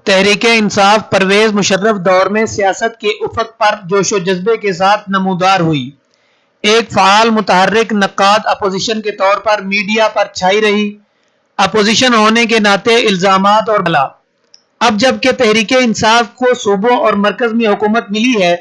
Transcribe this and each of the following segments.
تحریک انصاف پرویز مشرف دور میں سیاست کے افق پر جوش و جذبے کے ساتھ نمودار ہوئی۔ ایک فعال متحرک نقاد اپوزیشن کے طور پر میڈیا پر چھائی رہی۔ اپوزیشن ہونے کے ناطے الزامات اور بلا۔ اب جبکہ تحریک انصاف کو صوبوں اور مرکز میں حکومت ملی ہے،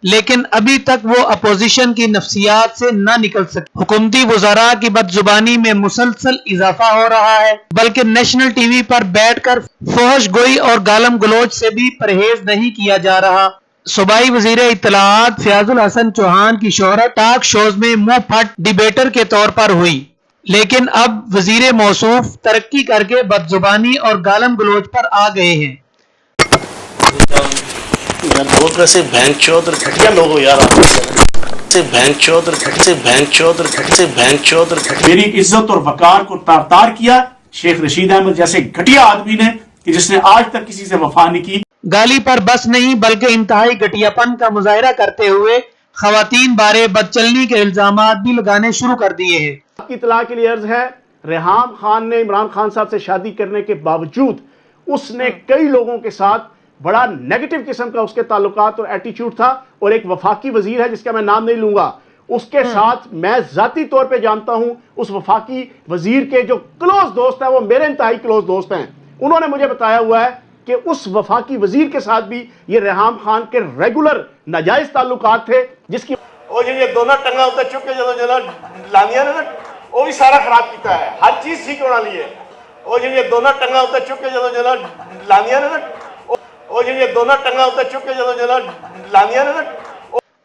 لیکن ابھی تک وہ اپوزیشن کی نفسیات سے نہ نکل سکی۔ حکومتی وزراء کی بدزبانی میں مسلسل اضافہ ہو رہا ہے، بلکہ نیشنل ٹی وی پر بیٹھ کر فحش گوئی اور گالم گلوچ سے بھی پرہیز نہیں کیا جا رہا۔ صوبائی وزیر اطلاعات فیاض الحسن چوہان کی شہرت ٹاک شوز میں منہ پھٹ ڈیبیٹر کے طور پر ہوئی، لیکن اب وزیر موصوف ترقی کر کے بدزبانی اور گالم گلوچ پر آ گئے ہیں۔ بہت ویسے بینک چوت اور گھٹیا لوگ ہو یار، بینک چوت اور گھٹ سے بینک چوت اور گھٹ سے بینک چوت اور گھٹ۔ میری عزت اور وقار کو تار تار کیا شیخ رشید احمد جیسے گھٹیا آدمی نے کہ جس نے آج تک کسی سے وفا نہیں کی۔ گالی پر بس نہیں بلکہ انتہائی گھٹیا پن کا مظاہرہ کرتے ہوئے خواتین بارے بدچلنی کے الزامات بھی لگانے شروع کر دیے ہیں۔ آپ کی اطلاع کے لیے عرض ہے، ریحام خان نے عمران خان صاحب سے شادی کرنے کے باوجود اس نے کئی لوگوں کے ساتھ بڑا نیگیٹو قسم کا اس کے تعلقات اور ایٹیچیوڈ تھا، اور ایک وفاقی وزیر ہے جس کا میں نام نہیں لوں گا، اس کے ساتھ میں ذاتی طور پہ جانتا ہوں، اس وفاقی وزیر کے جو کلوز دوست ہیں وہ میرے انتہائی کلوز دوست ہیں، انہوں نے مجھے بتایا ہوا ہے کہ اس وفاقی وزیر کے ساتھ بھی یہ ریحام خان کے ریگولر ناجائز تعلقات تھے، جس کی وہ یہ دونوں ٹنگا ہوتا چکے جو لانیاں نے وہ بھی سارا خراب کیتا ہے، ہر چیز ٹھیک ہونا لیے وہ یہ دونوں ٹنگا ہوتا چکے جو لانیاں نے وہ یہ دونوں ٹنگا ہوتا چکے جو لانیاں نے۔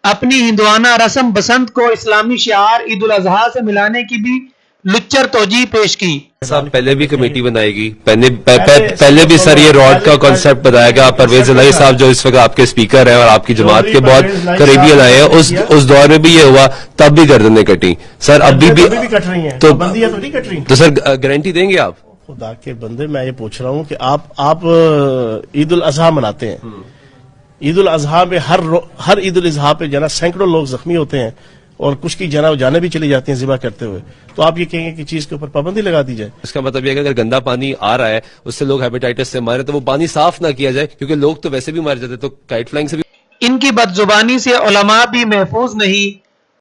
اپنی ہندوانہ رسم بسنت کو اسلامی شعار عید الاضحیٰ سے ملانے کی بھی لچر توجیہ پیش کی۔ صاحب پہلے بھی کمیٹی بنائے گی، پہلے بھی سر یہ راڈ کا کانسیپٹ بتایا گیا۔ پرویز الہی صاحب جو اس وقت آپ کے اسپیکر ہیں اور آپ کی جماعت کے بہت قریبی آئے ہیں، اس دور میں بھی یہ ہوا، تب بھی گردنیں کٹی سر، ابھی بھی کٹ رہی ہیں تو سر گارنٹی دیں گے آپ؟ خدا کے بندے، میں یہ پوچھ رہا ہوں کہ آپ عید الاضحیٰ مناتے ہیں، عید الاضحیٰ میں ہر عید الاضحیٰ پہ جنا سینکڑوں لوگ زخمی ہوتے ہیں اور کچھ کی جانیں بھی چلی جاتی ہیں ذبح کرتے ہوئے، تو آپ یہ کہیں گے کہ چیز کے اوپر پابندی لگا دی جائے؟ اس کا مطلب یہ ہے کہ اگر گندا پانی آ رہا ہے اس سے لوگ ہیپیٹائٹس سے مارے تو وہ پانی صاف نہ کیا جائے، کیونکہ لوگ تو ویسے بھی مر جاتے، تو کائٹ فلائنگ سے بھی۔ ان کی بدزبانی سے علماء بھی محفوظ نہیں۔